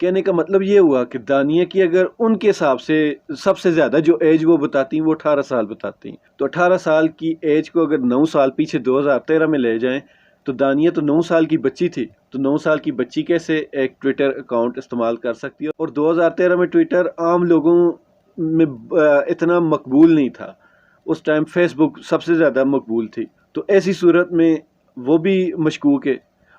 کہنے کا مطلب یہ ہوا کہ دانیہ کی اگر ان کے حساب سے سب سے زیادہ جو ایج وہ بتاتی ہیں وہ 18 سال بتاتی ہیں، تو 18 سال کی ایج کو اگر 9 سال پیچھے 2013 میں لے جائیں تو دانیہ تو 9 سال کی بچی تھی، تو 9 سال کی بچی کیسے ایک ٹویٹر اکاؤنٹ استعمال کر سکتی ہے؟ اور 2013 میں ٹویٹر عام لوگوں میں اتنا مقبول نہیں تھا، اس ٹائم فیس بک سب سے زیادہ مقبول تھی، تو ایسی صورت میں وہ بھی مشکوک ہے۔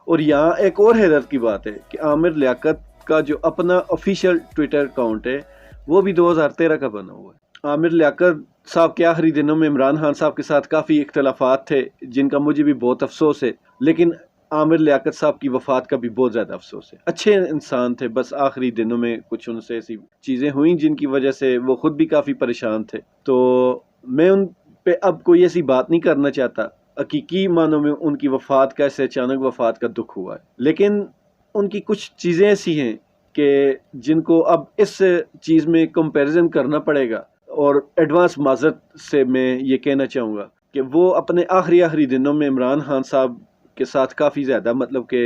اور یہاں ایک اور حیرت کی بات ہے کہ عامر لیاقت کا جو اپنا آفیشیل ٹویٹر اکاؤنٹ ہے وہ بھی 2013 کا بنا ہوا ہے۔ عامر لیاقت صاحب کے آخری دنوں میں عمران خان صاحب کے ساتھ کافی اختلافات تھے جن کا مجھے بھی بہت افسوس ہے، لیکن عامر لیاقت صاحب کی وفات کا بھی بہت زیادہ افسوس ہے۔ اچھے انسان تھے، بس آخری دنوں میں کچھ ان سے ایسی چیزیں ہوئیں جن کی وجہ سے وہ خود بھی کافی پریشان تھے، تو میں ان پہ اب کوئی ایسی بات نہیں کرنا چاہتا۔ حقیقی معنوں میں ان کی وفات کا، ایسے اچانک وفات کا دکھ ہوا ہے، لیکن ان کی کچھ چیزیں ایسی ہیں کہ جن کو اب اس چیز میں کمپیریزن کرنا پڑے گا، اور ایڈوانس معذرت سے میں یہ کہنا چاہوں گا کہ وہ اپنے آخری دنوں میں عمران خان صاحب کے ساتھ کافی زیادہ مطلب کہ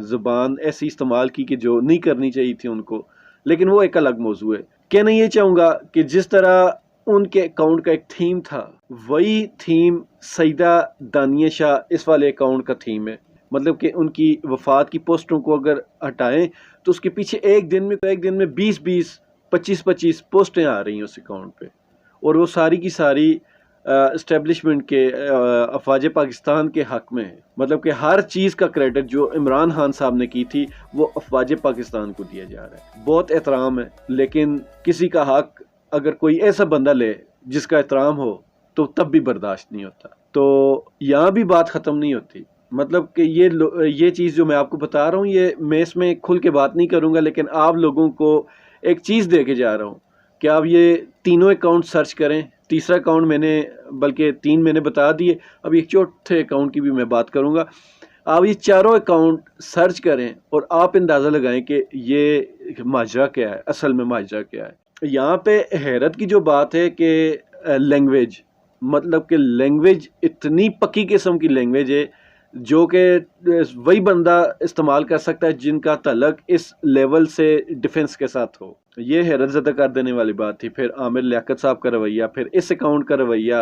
زبان ایسی استعمال کی کہ جو نہیں کرنی چاہیے تھی ان کو، لیکن وہ ایک الگ موضوع ہے۔ کہنا یہ چاہوں گا کہ جس طرح ان کے اکاؤنٹ کا ایک تھیم تھا، وہی تھیم سیدہ دانیہ شاہ اس والے اکاؤنٹ کا تھیم ہے، مطلب کہ ان کی وفات کی پوسٹوں کو اگر ہٹائیں تو اس کے پیچھے ایک دن میں 20 25 پوسٹیں آ رہی ہیں اس اکاؤنٹ پہ، اور وہ ساری کی ساری اسٹیبلشمنٹ کے افواج پاکستان کے حق میں ہے، مطلب کہ ہر چیز کا کریڈٹ جو عمران خان صاحب نے کی تھی وہ افواج پاکستان کو دیا جا رہا ہے۔ بہت احترام ہے، لیکن کسی کا حق اگر کوئی ایسا بندہ لے جس کا احترام ہو تو تب بھی برداشت نہیں ہوتا، تو یہاں بھی بات ختم نہیں ہوتی۔ مطلب کہ یہ چیز جو میں آپ کو بتا رہا ہوں، یہ میں اس میں کھل کے بات نہیں کروں گا، لیکن آپ لوگوں کو ایک چیز دے کے جا رہا ہوں کہ آپ یہ تینوں اکاؤنٹ سرچ کریں۔ تیسرا اکاؤنٹ میں نے بلکہ 3 میں نے بتا دیے، اب ایک چوتھے اکاؤنٹ کی بھی میں بات کروں گا۔ آپ یہ چاروں اکاؤنٹ سرچ کریں اور آپ اندازہ لگائیں کہ یہ ماجرا کیا ہے، اصل میں ماجرا کیا ہے۔ یہاں پہ حیرت کی جو بات ہے کہ لینگویج، مطلب کہ لینگویج اتنی پکی قسم کی لینگویج ہے جو کہ وہی بندہ استعمال کر سکتا ہے جن کا تعلق اس لیول سے ڈیفنس کے ساتھ ہو۔ یہ حیرت زدہ کر دینے والی بات تھی۔ پھر عامر لیاقت صاحب کا رویہ، پھر اس اکاؤنٹ کا رویہ،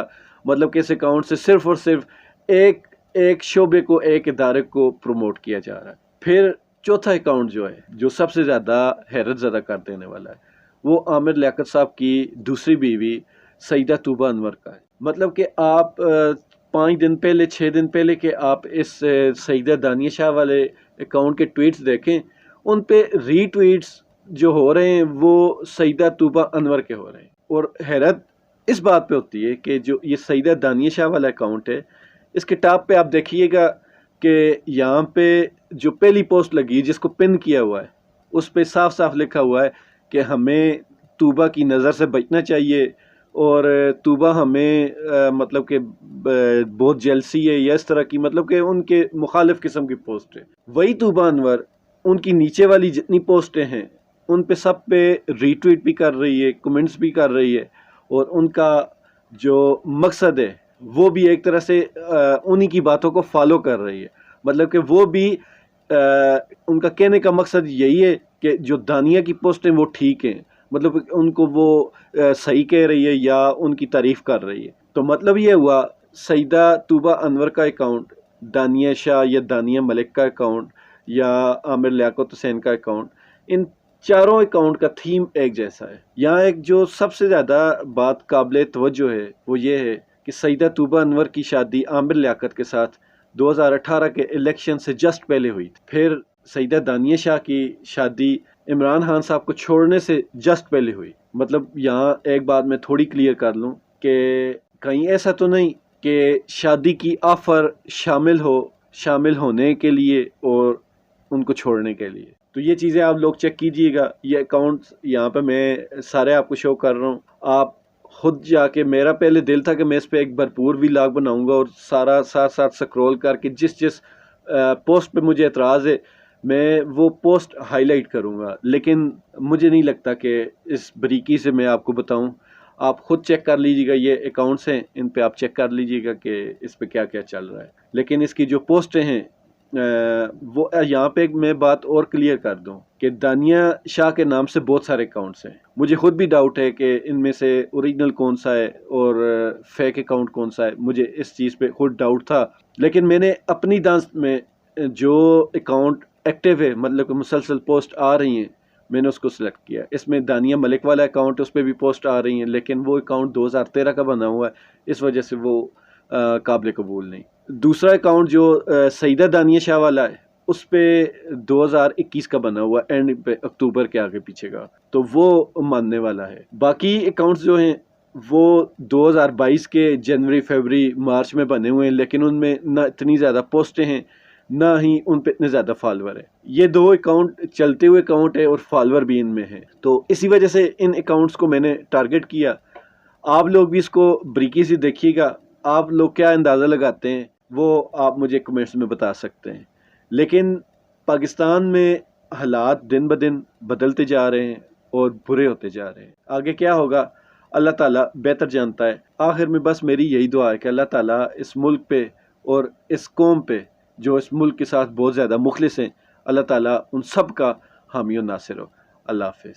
مطلب کہ اس اکاؤنٹ سے صرف اور صرف ایک شعبے کو، ایک ادارے کو پروموٹ کیا جا رہا ہے۔ پھر چوتھا اکاؤنٹ جو ہے، جو سب سے زیادہ حیرت زدہ کر دینے والا ہے، وہ عامر لیاقت صاحب کی دوسری بیوی سیدہ طوبہ انور کا ہے۔ مطلب کہ آپ 5 دن پہلے، 6 دن پہلے کہ آپ اس سیدہ دانیہ شاہ والے اکاؤنٹ کے ٹویٹس دیکھیں، ان پہ ری ٹویٹس جو ہو رہے ہیں وہ سیدہ طوبہ انور کے ہو رہے ہیں، اور حیرت اس بات پہ ہوتی ہے کہ جو یہ سیدہ دانیہ شاہ والا اکاؤنٹ ہے، اس کے ٹاپ پہ آپ دیکھیے گا کہ یہاں پہ جو پہلی پوسٹ لگی جس کو پن کیا ہوا ہے، اس پہ صاف صاف لکھا ہوا ہے کہ ہمیں طوبہ کی نظر سے بچنا چاہیے، اور طوبہ ہمیں مطلب کہ بہت جیلسی ہے یا اس طرح کی، مطلب کہ ان کے مخالف قسم کی پوسٹ ہے۔ وہی طوبہ انور ان کی نیچے والی جتنی پوسٹیں ہیں ان پہ سب پہ ری ٹویٹ بھی کر رہی ہے، کمنٹس بھی کر رہی ہے، اور ان کا جو مقصد ہے وہ بھی ایک طرح سے انہی کی باتوں کو فالو کر رہی ہے۔ مطلب کہ وہ بھی ان کا کہنے کا مقصد یہی ہے کہ جو دانیہ کی پوسٹیں وہ ٹھیک ہیں، مطلب ان کو وہ صحیح کہہ رہی ہے یا ان کی تعریف کر رہی ہے۔ تو مطلب یہ ہوا سیدہ طوبہ انور کا اکاؤنٹ، دانیہ شاہ یا دانیہ ملک کا اکاؤنٹ، یا عامر لیاقت حسین کا اکاؤنٹ، ان چاروں اکاؤنٹ کا تھیم ایک جیسا ہے۔ یہاں ایک جو سب سے زیادہ بات قابل توجہ ہے وہ یہ ہے کہ سیدہ طوبہ انور کی شادی عامر لیاقت کے ساتھ 2018 کے الیکشن سے جسٹ پہلے ہوئی تھی۔ پھر سیدہ دانیہ شاہ کی شادی عمران خان صاحب کو چھوڑنے سے جسٹ پہلے ہوئی۔ مطلب یہاں ایک بات میں تھوڑی کلیئر کر لوں کہ کہیں ایسا تو نہیں کہ شادی کی آفر شامل ہونے کے لیے اور ان کو چھوڑنے کے لیے، تو یہ چیزیں آپ لوگ چیک کیجئے گا۔ یہ اکاؤنٹس یہاں پہ میں سارے آپ کو شو کر رہا ہوں، آپ خود جا کے، میرا پہلے دل تھا کہ میں اس پہ ایک بھرپور ولاگ بناؤں گا اور سارا ساتھ سکرول کر کے جس پوسٹ پہ مجھے اعتراض ہے میں وہ پوسٹ ہائی لائٹ کروں گا، لیکن مجھے نہیں لگتا کہ اس بریکی سے میں آپ کو بتاؤں۔ آپ خود چیک کر لیجیے گا، یہ اکاؤنٹس ہیں، ان پہ آپ چیک کر لیجیے گا کہ اس پہ کیا کیا چل رہا ہے۔ لیکن اس کی جو پوسٹیں ہیں وہ یہاں پہ میں بات اور کلیئر کر دوں کہ دانیہ شاہ کے نام سے بہت سارے اکاؤنٹس ہیں. مجھے خود بھی ڈاؤٹ ہے کہ ان میں سے اوریجنل کون سا ہے اور فیک اکاؤنٹ کون سا ہے. مجھے اس چیز پہ خود ڈاؤٹ تھا، لیکن میں نے اپنی دانست میں جو اکاؤنٹ ایکٹیو ہے، مطلب کہ مسلسل پوسٹ آ رہی ہیں، میں نے اس کو سلیکٹ کیا. اس میں دانیہ ملک والا اکاؤنٹ، اس پہ بھی پوسٹ آ رہی ہیں، لیکن وہ اکاؤنٹ 2013 کا بنا ہوا ہے، اس وجہ سے وہ قابل قبول نہیں. دوسرا اکاؤنٹ جو سیدہ دانیہ شاہ والا ہے، اس پہ 2021 کا بنا ہوا، اینڈ پہ اکتوبر کے آگے پیچھے کا، تو وہ ماننے والا ہے. باقی اکاؤنٹس جو ہیں وہ 2022 کے جنوری، فیبری، مارچ میں بنے ہوئے ہیں، لیکن ان میں نہ اتنی زیادہ پوسٹیں ہیں، نہ ہی ان پہ اتنے زیادہ فالوور ہیں. یہ دو اکاؤنٹ چلتے ہوئے اکاؤنٹ ہے اور فالوور بھی ان میں ہیں، تو اسی وجہ سے ان اکاؤنٹس کو میں نے ٹارگٹ کیا. آپ لوگ بھی اس کو بریکی سے دیکھیے گا. آپ لوگ کیا اندازہ لگاتے ہیں وہ آپ مجھے کمنٹس میں بتا سکتے ہیں. لیکن پاکستان میں حالات دن بدن بدلتے جا رہے ہیں اور برے ہوتے جا رہے ہیں. آگے کیا ہوگا اللہ تعالیٰ بہتر جانتا ہے. آخر میں بس میری یہی دعا ہے کہ اللہ تعالیٰ اس ملک پہ اور اس قوم پہ جو اس ملک کے ساتھ بہت زیادہ مخلص ہیں، اللہ تعالیٰ ان سب کا حامی و ناصر ہو. اللہ حافظ.